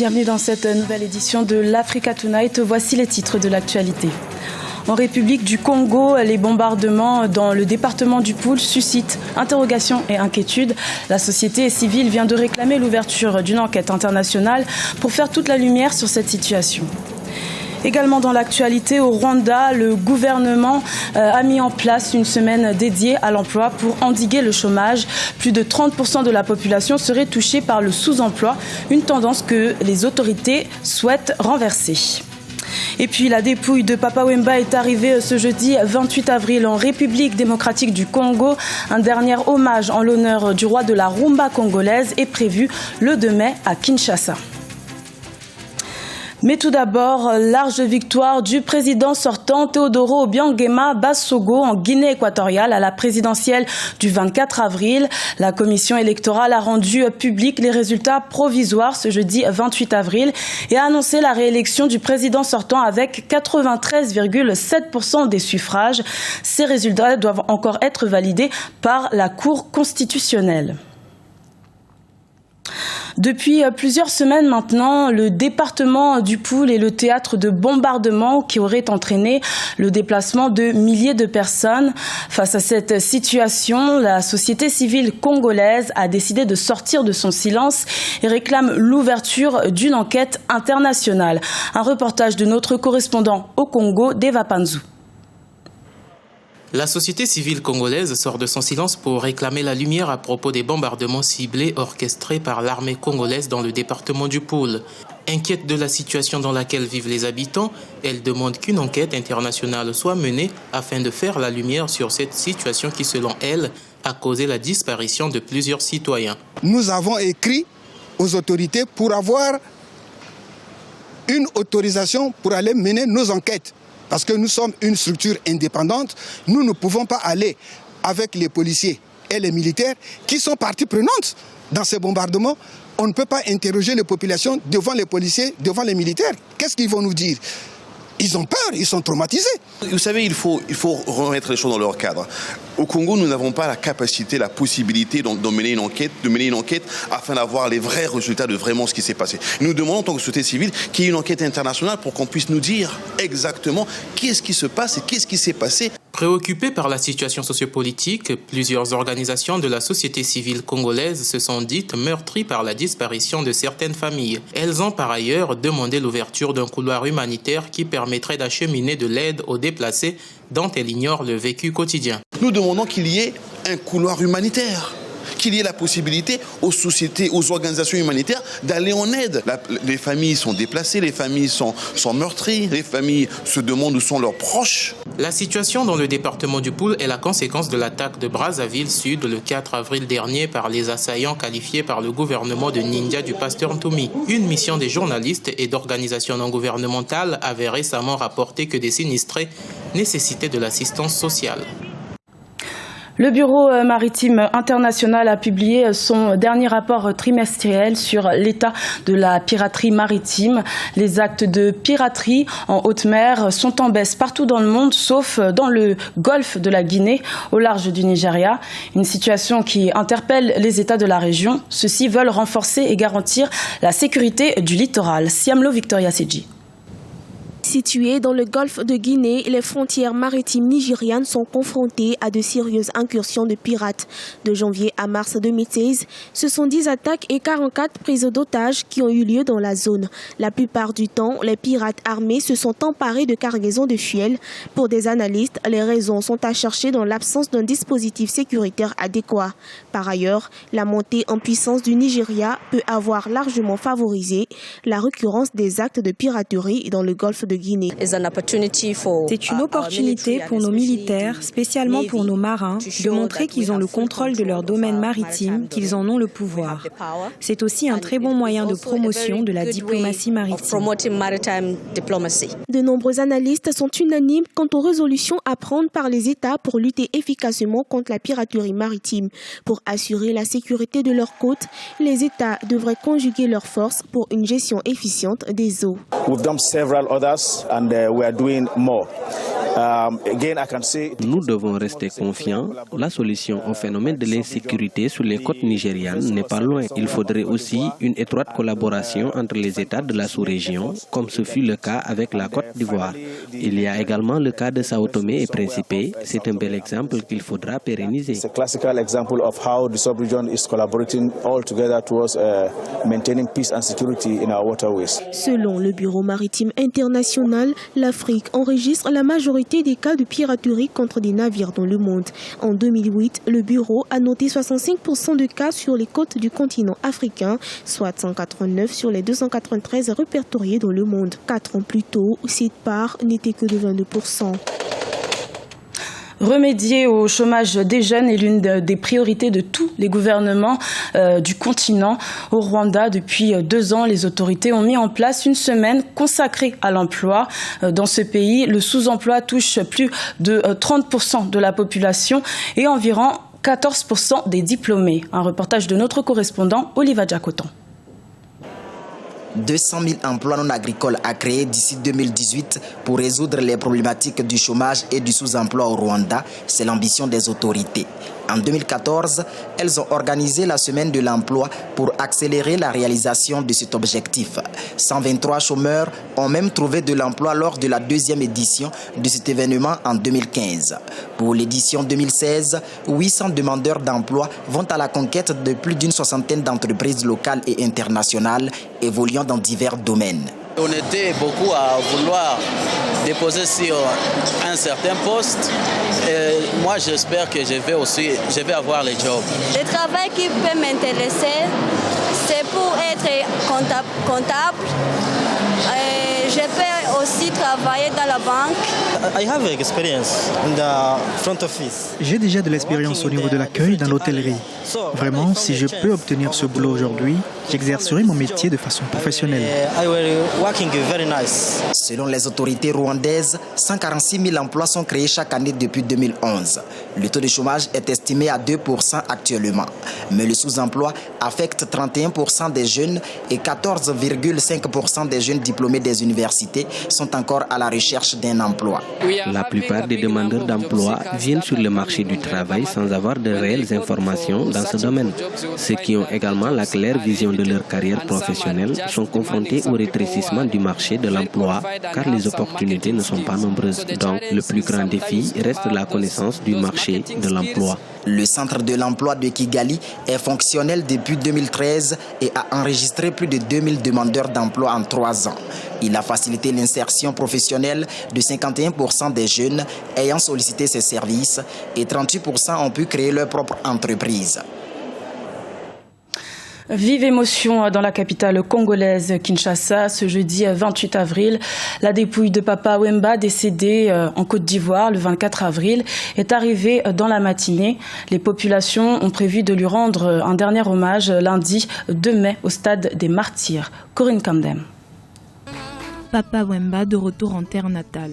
Bienvenue dans cette nouvelle édition de l'Africa Tonight. Voici les titres de l'actualité. En République du Congo, les bombardements dans le département du Poul suscitent interrogations et inquiétudes. La société civile vient de réclamer l'ouverture d'une enquête internationale pour faire toute la lumière sur cette situation. Également dans l'actualité, au Rwanda, le gouvernement a mis en place une semaine dédiée à l'emploi pour endiguer le chômage. Plus de 30% de la population serait touchée par le sous-emploi, une tendance que les autorités souhaitent renverser. Et puis la dépouille de Papa Wemba est arrivée ce jeudi 28 avril en République démocratique du Congo. Un dernier hommage en l'honneur du roi de la rumba congolaise est prévu le 2 mai à Kinshasa. Mais tout d'abord, large victoire du président sortant Teodoro Obiang-Nguema Basogo en Guinée équatoriale à la présidentielle du 24 avril. La commission électorale a rendu public les résultats provisoires ce jeudi 28 avril et a annoncé la réélection du président sortant avec 93,7% des suffrages. Ces résultats doivent encore être validés par la Cour constitutionnelle. Depuis plusieurs semaines maintenant, le département du Poul est le théâtre de bombardements qui auraient entraîné le déplacement de milliers de personnes. Face à cette situation, la société civile congolaise a décidé de sortir de son silence et réclame l'ouverture d'une enquête internationale. Un reportage de notre correspondant au Congo, Deva Panzou. La société civile congolaise sort de son silence pour réclamer la lumière à propos des bombardements ciblés orchestrés par l'armée congolaise dans le département du Poul. Inquiète de la situation dans laquelle vivent les habitants, elle demande qu'une enquête internationale soit menée afin de faire la lumière sur cette situation qui, selon elle, a causé la disparition de plusieurs citoyens. Nous avons écrit aux autorités pour avoir une autorisation pour aller mener nos enquêtes. Parce que nous sommes une structure indépendante, nous ne pouvons pas aller avec les policiers et les militaires qui sont parties prenantes dans ces bombardements. On ne peut pas interroger les populations devant les policiers, devant les militaires. Qu'est-ce qu'ils vont nous dire ? Ils ont peur, ils sont traumatisés. Vous savez, il faut remettre les choses dans leur cadre. Au Congo, nous n'avons pas la capacité, la possibilité de mener une enquête afin d'avoir les vrais résultats de vraiment ce qui s'est passé. Nous demandons en tant que société civile qu'il y ait une enquête internationale pour qu'on puisse nous dire exactement qu'est-ce qui se passe et qu'est-ce qui s'est passé. Préoccupées par la situation sociopolitique, plusieurs organisations de la société civile congolaise se sont dites meurtries par la disparition de certaines familles. Elles ont par ailleurs demandé l'ouverture d'un couloir humanitaire qui permettrait d'acheminer de l'aide aux déplacés dont elles ignorent le vécu quotidien. Nous demandons qu'il y ait un couloir humanitaire, qu'il y ait la possibilité aux sociétés, aux organisations humanitaires d'aller en aide. Les familles sont déplacées, les familles sont meurtries, les familles se demandent où sont leurs proches. La situation dans le département du Poul est la conséquence de l'attaque de Brazzaville Sud le 4 avril dernier par les assaillants qualifiés par le gouvernement de ninja du pasteur Ntoumi. Une mission des journalistes et d'organisations non gouvernementales avait récemment rapporté que des sinistrés nécessitaient de l'assistance sociale. Le Bureau maritime international a publié son dernier rapport trimestriel sur l'état de la piraterie maritime. Les actes de piraterie en haute mer sont en baisse partout dans le monde, sauf dans le golfe de la Guinée, au large du Nigeria. Une situation qui interpelle les États de la région. Ceux-ci veulent renforcer et garantir la sécurité du littoral. Siamlo Victoria Seji. Situées dans le golfe de Guinée, les frontières maritimes nigérianes sont confrontées à de sérieuses incursions de pirates. De janvier à mars 2016, ce sont 10 attaques et 44 prises d'otages qui ont eu lieu dans la zone. La plupart du temps, les pirates armés se sont emparés de cargaisons de fuel. Pour des analystes, les raisons sont à chercher dans l'absence d'un dispositif sécuritaire adéquat. Par ailleurs, la montée en puissance du Nigeria peut avoir largement favorisé la récurrence des actes de piraterie dans le golfe de Guinée. C'est une opportunité pour nos militaires, spécialement pour nos marins, de montrer qu'ils ont le contrôle de leur domaine maritime, qu'ils en ont le pouvoir. C'est aussi un très bon moyen de promotion de la diplomatie maritime. De nombreux analystes sont unanimes quant aux résolutions à prendre par les États pour lutter efficacement contre la piraterie maritime. Pour assurer la sécurité de leurs côtes, les États devraient conjuguer leurs forces pour une gestion efficiente des eaux. We've done several others and we are doing more. Nous devons rester confiants. La solution au phénomène de l'insécurité sur les côtes nigérianes n'est pas loin. Il faudrait aussi une étroite collaboration entre les États de la sous-région, comme ce fut le cas avec la Côte d'Ivoire. Il y a également le cas de Sao Tomé et Principe. C'est un bel exemple qu'il faudra pérenniser. Selon le Bureau maritime international, l'Afrique enregistre la majorité des cas de piraterie contre des navires dans le monde. En 2008, le Bureau a noté 65% de cas sur les côtes du continent africain, soit 189 sur les 293 répertoriés dans le monde. 4 ans plus tôt, cette part n'était que de 22%. Remédier au chômage des jeunes est l'une des priorités de tous les gouvernements du continent. Au Rwanda, depuis 2 ans, les autorités ont mis en place une semaine consacrée à l'emploi. Dans ce pays, le sous-emploi touche plus de 30% de la population et environ 14% des diplômés. Un reportage de notre correspondant, Oliva Diakotan. 200 000 emplois non agricoles à créer d'ici 2018 pour résoudre les problématiques du chômage et du sous-emploi au Rwanda, c'est l'ambition des autorités. En 2014, elles ont organisé la semaine de l'emploi pour accélérer la réalisation de cet objectif. 123 chômeurs ont même trouvé de l'emploi lors de la 2e édition de cet événement en 2015. Pour l'édition 2016, 800 demandeurs d'emploi vont à la conquête de plus d'une soixantaine d'entreprises locales et internationales évoluant dans divers domaines. On était beaucoup à vouloir déposer sur un certain poste. Et moi, j'espère que je vais avoir le job. Le travail qui peut m'intéresser, c'est pour être comptable. Je peux aussi travailler dans la banque. I have experience in the front office. J'ai déjà de l'expérience au niveau de l'accueil dans l'hôtellerie. Vraiment, si je peux obtenir ce boulot aujourd'hui, j'exercerai mon métier de façon professionnelle. Selon les autorités rwandaises, 146 000 emplois sont créés chaque année depuis 2011. Le taux de chômage est estimé à 2% actuellement. Mais le sous-emploi affecte 31% des jeunes et 14,5% des jeunes diplômés des universités sont encore à la recherche d'un emploi. La plupart des demandeurs d'emploi viennent sur le marché du travail sans avoir de réelles informations dans ce domaine. Ceux qui ont également la claire vision de leur carrière professionnelle sont confrontés au rétrécissement du marché de l'emploi car les opportunités ne sont pas nombreuses. Donc, le plus grand défi reste la connaissance du marché de l'emploi. Le centre de l'emploi de Kigali est fonctionnel depuis 2013 et a enregistré plus de 2000 demandeurs d'emploi en 3 ans. Il a facilité l'insertion professionnelle de 51% des jeunes ayant sollicité ses services et 38% ont pu créer leur propre entreprise. Vive émotion dans la capitale congolaise Kinshasa ce jeudi 28 avril. La dépouille de Papa Wemba, décédé en Côte d'Ivoire le 24 avril, est arrivée dans la matinée. Les populations ont prévu de lui rendre un dernier hommage lundi 2 mai au stade des Martyrs. Corinne Kamdem. Papa Wemba de retour en terre natale.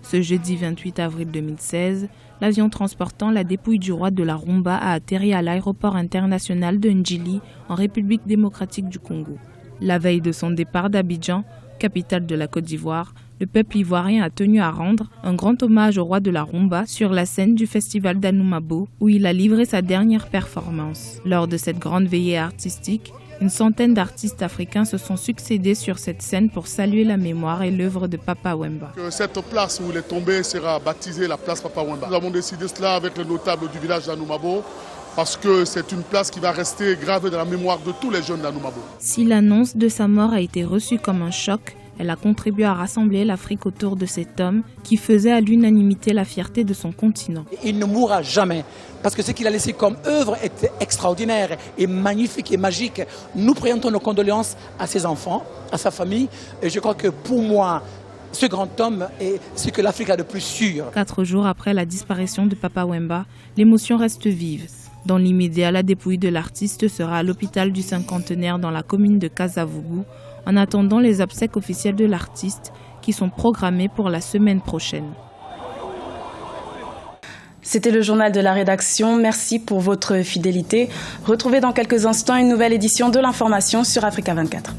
Ce jeudi 28 avril 2016, l'avion transportant la dépouille du roi de la Rumba a atterri à l'aéroport international de Ndjili, en République démocratique du Congo. La veille de son départ d'Abidjan, capitale de la Côte d'Ivoire, le peuple ivoirien a tenu à rendre un grand hommage au roi de la Rumba sur la scène du festival d'Anoumabo, où il a livré sa dernière performance. Lors de cette grande veillée artistique, une centaine d'artistes africains se sont succédés sur cette scène pour saluer la mémoire et l'œuvre de Papa Wemba. Cette place où il est tombé sera baptisée la place Papa Wemba. Nous avons décidé cela avec les notables du village d'Anoumabo parce que c'est une place qui va rester gravée dans la mémoire de tous les jeunes d'Anoumabo. Si l'annonce de sa mort a été reçue comme un choc, elle a contribué à rassembler l'Afrique autour de cet homme qui faisait à l'unanimité la fierté de son continent. Il ne mourra jamais parce que ce qu'il a laissé comme œuvre est extraordinaire et magnifique et magique. Nous présentons nos condoléances à ses enfants, à sa famille et je crois que pour moi, ce grand homme est ce que l'Afrique a de plus sûr. 4 jours après la disparition de Papa Wemba, l'émotion reste vive. Dans l'immédiat, la dépouille de l'artiste sera à l'hôpital du cinquantenaire dans la commune de Kasavubu, en attendant les obsèques officielles de l'artiste qui sont programmées pour la semaine prochaine. C'était le journal de la rédaction. Merci pour votre fidélité. Retrouvez dans quelques instants une nouvelle édition de l'information sur Africa 24.